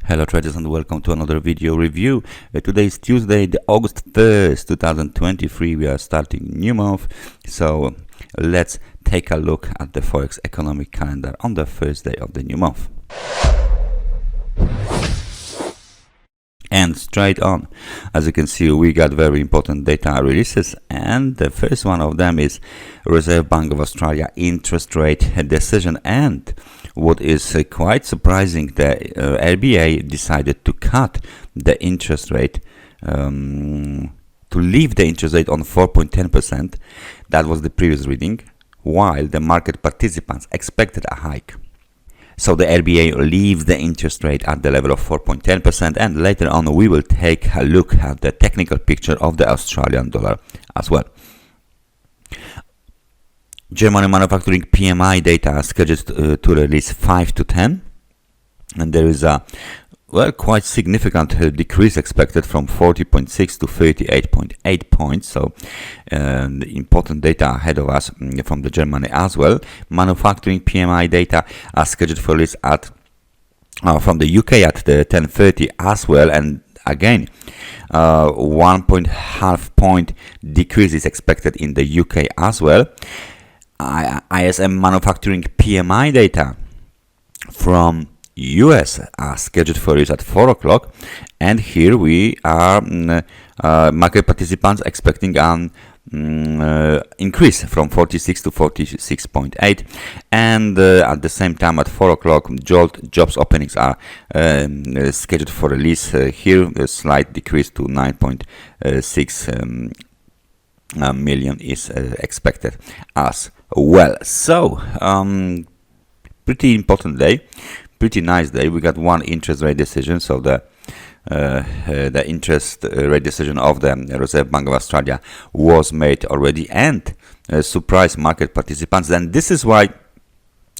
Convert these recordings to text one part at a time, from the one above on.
Hello traders and welcome to another video review. Today is Tuesday, the August 1st, 2023. We are starting new month. So let's take a look at the Forex economic calendar on the first day of the new month. And straight on, as you can see, we got very important data releases, and the first one of them is Reserve Bank of Australia interest rate decision. And what is quite surprising, the RBA decided to cut the interest rate, to leave the interest rate on 4.10%. That was the previous reading, while the market participants expected a hike. So the RBA leaves the interest rate at the level of 4.10%, and later on we will take a look at the technical picture of the Australian dollar as well. Germany manufacturing PMI data are scheduled to release 5 to 10, and there is a quite significant decrease expected from 40.6 to 38.8 points. So the important data ahead of us from the Germany as well. Manufacturing PMI data are scheduled for release at from the UK at the 10:30 as well, and again 1.5 point decrease is expected in the UK as well. ISM manufacturing PMI data from US are scheduled for release at 4 o'clock, and here we are market participants expecting an increase from 46 to 46.8, and at the same time at 4 o'clock JOLT jobs openings are scheduled for release. Here a slight decrease to 9.6 million is expected as well. So pretty important day, pretty nice day. We got one interest rate decision, so the interest rate decision of the Reserve Bank of Australia was made already, and surprised market participants. And this is why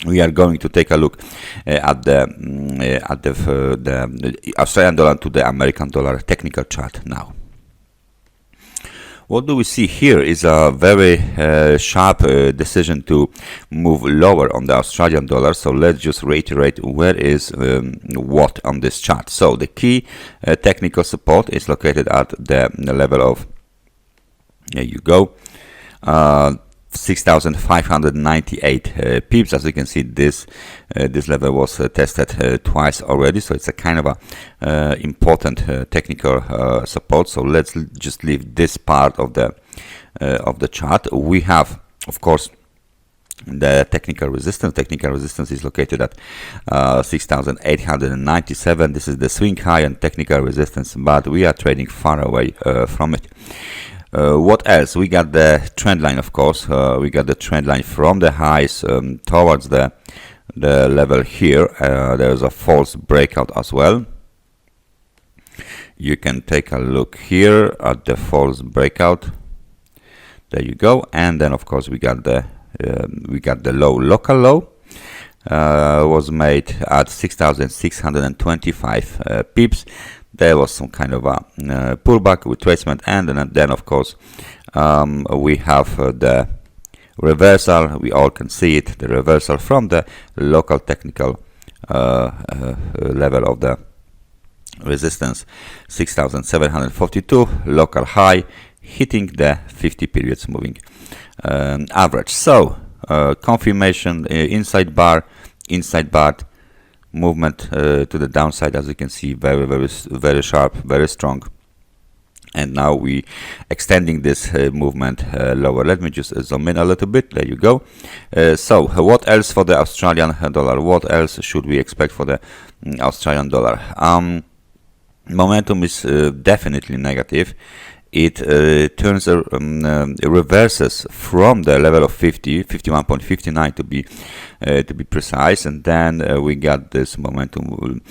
we are going to take a look at the Australian dollar to the American dollar technical chart now. What do we see here is a very sharp decision to move lower on the Australian dollar. So let's just reiterate where is what on this chart. So the key technical support is located at the level of, there you go, 6,598 pips. As you can see, this level was tested twice already, so it's a kind of a important technical support. So let's just leave this part of the chart. We have, of course, the technical resistance. Technical resistance is located at 6,897. This is the swing high and technical resistance, but we are trading far away from it. What else? We got the trend line, of course. We got the trend line from the highs towards the level here. There's a false breakout as well. You can take a look here at the false breakout. There you go. And then, of course, we got the low, local low. Was made at 6,625 pips. There was some kind of a pullback, retracement, and then of course we have the reversal. We all can see it, the reversal from the local technical level of the resistance, 6,742, local high, hitting the 50 periods moving average. So confirmation, inside bar, movement to the downside, as you can see, very sharp, very strong. And now we extending this movement lower. Let me just zoom in a little bit. There you go. So what else for the Australian dollar? What else should we expect for the Australian dollar? Momentum is definitely negative. It turns reverses from the level of 51.59 to be precise, and then we got this momentum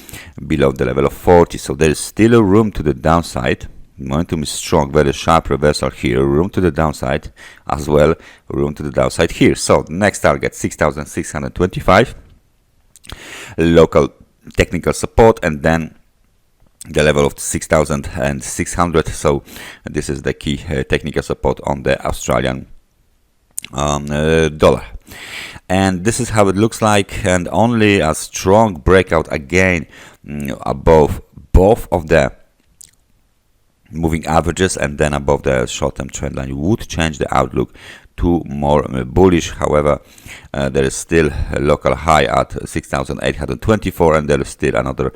below the level of 40. So there is still a room to the downside. Momentum is strong, very sharp reversal here. Room to the downside as well. Room to the downside here. So next target 6,625. Local technical support, and then the level of 6,600. So this is the key technical support on the Australian dollar. And this is how it looks like, and only a strong breakout again above both of the moving averages and then above the short-term trend line would change the outlook to more bullish. However, there is still a local high at 6,824 and there is still another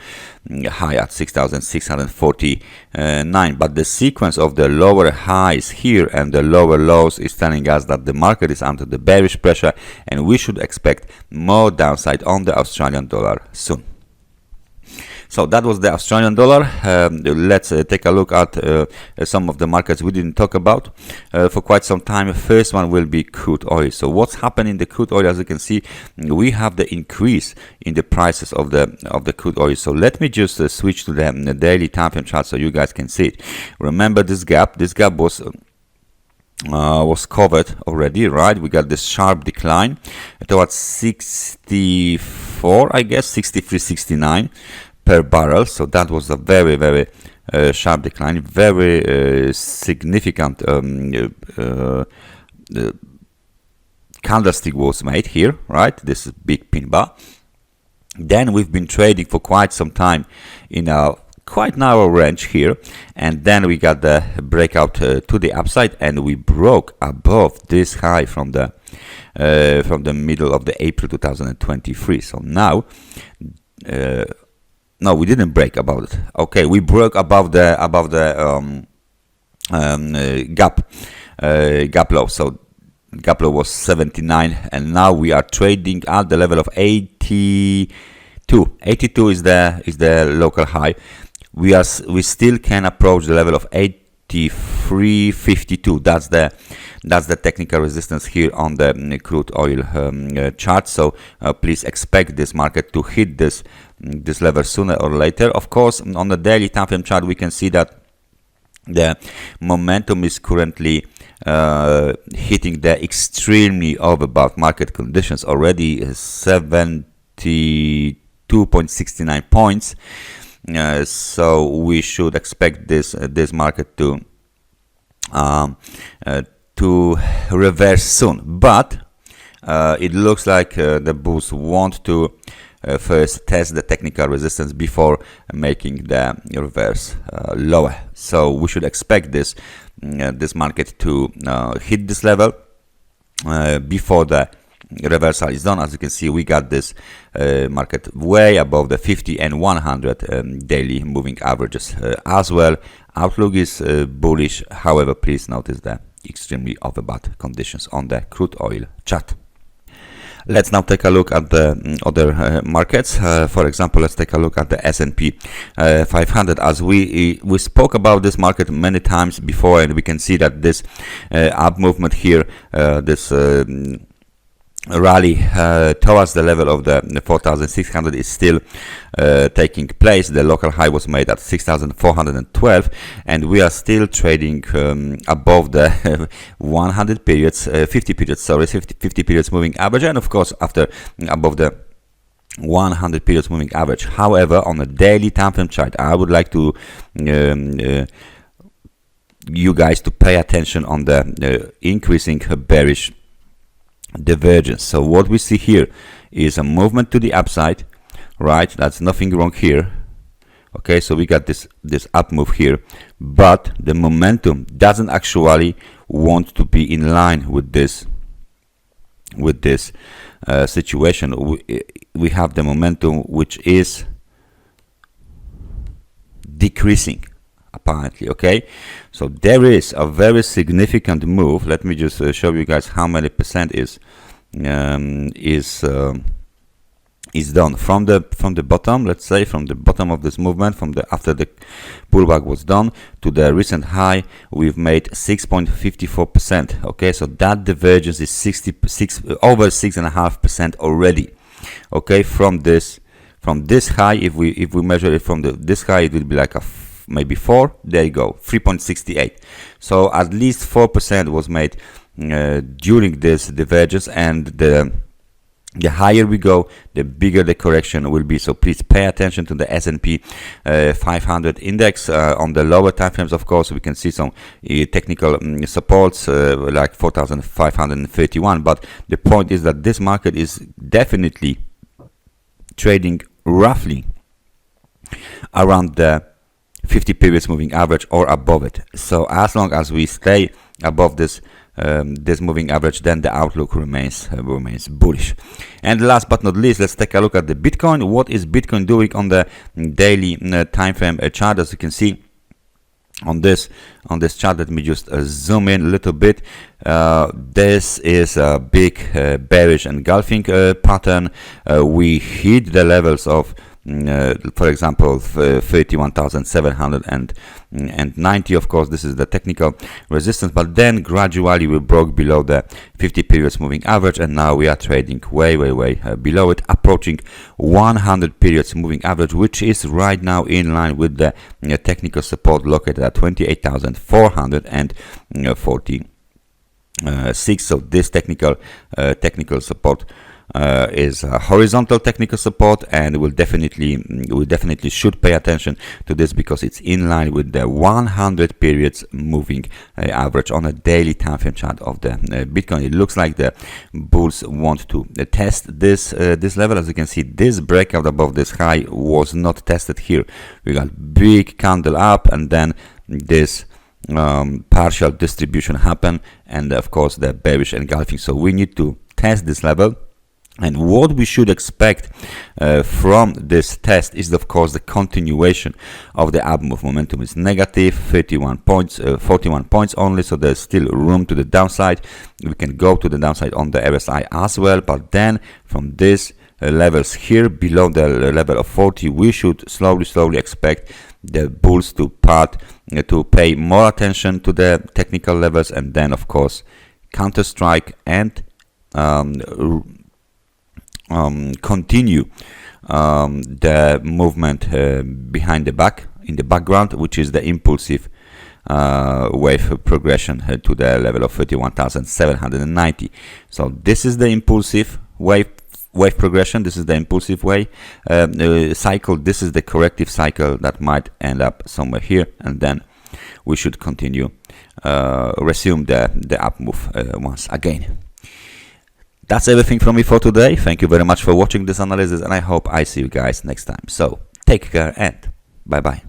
high at 6,649, but the sequence of the lower highs here and the lower lows is telling us that the market is under the bearish pressure and we should expect more downside on the Australian dollar soon. So that was the Australian dollar. Let's take a look at some of the markets we didn't talk about for quite some time. First one will be crude oil. So what's happening in the crude oil? As you can see, we have the increase in the prices of the crude oil. So let me just switch to the daily time frame chart so you guys can see it. Remember this gap. This gap was covered already, right? We got this sharp decline towards 64, I guess 63, 69 per barrel. So that was a very, very sharp decline, very significant candlestick was made here, right? This is big pin bar. Then we've been trading for quite some time in a quite narrow range here, and then we got the breakout to the upside, and we broke above this high from the middle of the April 2023. So now no, we didn't break above it. Okay, we broke above the gap low. So gap low was 79, and now we are trading at the level of 82. 82 is the local high. We still can approach the level of 83.52. That's the technical resistance here on the crude oil chart. So please expect this market to hit this level sooner or later. Of course, on the daily time frame chart, we can see that the momentum is currently hitting the extremely overbought market conditions already. 72.69 points. So we should expect this market to reverse soon, but it looks like the bulls want to first test the technical resistance before making the reverse lower. So we should expect this market to hit this level before the reversal is done. As you can see, we got this market way above the 50 and 100 daily moving averages as well. Outlook is bullish. However, please notice the extremely overbought conditions on the crude oil chart. Let's now take a look at the other markets. For example, let's take a look at the SP 500. As we spoke about this market many times before, and we can see that this up movement here, this rally towards the level of the 4,600 is still taking place. The local high was made at 6,412, and we are still trading above the 100 periods, 50 periods moving average, and of course after above the 100 periods moving average. However, on a daily time frame chart, I would like to you guys to pay attention on the increasing bearish divergence. So what we see here is a movement to the upside, right? That's nothing wrong here. Okay, so we got this up move here, but the momentum doesn't actually want to be in line with this situation. We have the momentum which is decreasing apparently. Okay, so there is a very significant move. Let me just show you guys how many percent is done from the bottom. Let's say from the bottom of this movement, after the pullback was done to the recent high, we've made 6.54%. okay, so that divergence is over 6.5% already. Okay, from this high, if we measure it from this high, it will be like maybe 4. There you go, 3.68. So at least 4% was made during this divergence, and the higher we go, the bigger the correction will be. So please pay attention to the S&P 500 index. On the lower time frames, of course, we can see some technical supports like 4,531. But the point is that this market is definitely trading roughly around the 50 periods moving average or above it. So as long as we stay above this this moving average, then the outlook remains bullish. And last but not least, let's take a look at the Bitcoin. What is Bitcoin doing on the daily time frame chart? As you can see on this chart, let me just zoom in a little bit. This is a big bearish engulfing pattern. We hit the levels of for example 31,790. Of course, this is the technical resistance, but then gradually we broke below the 50 periods moving average, and now we are trading way below it, approaching 100 periods moving average, which is right now in line with the technical support located at 28,446. So this technical support is a horizontal technical support, and we definitely should pay attention to this because it's in line with the 100 periods moving average on a daily time frame chart of the Bitcoin. It looks like the bulls want to test this level. As you can see, this breakout above this high was not tested here. We got big candle up, and then this partial distribution happened, and of course the bearish engulfing. So we need to test this level. And what we should expect from this test is, of course, the continuation of the up move. Momentum is negative 31 points, 41 points only, so there's still room to the downside. We can go to the downside on the RSI as well, but then from this levels here below the level of 40, we should slowly expect the bulls to pay more attention to the technical levels, and then of course counter strike and continue the movement behind the back in the background, which is the impulsive wave progression to the level of 31,790. So this is the impulsive wave progression. This is the impulsive wave cycle. This is the corrective cycle that might end up somewhere here, and then we should continue resume the up move once again. That's everything from me for today. Thank you very much for watching this analysis, and I hope I see you guys next time. So take care and bye bye.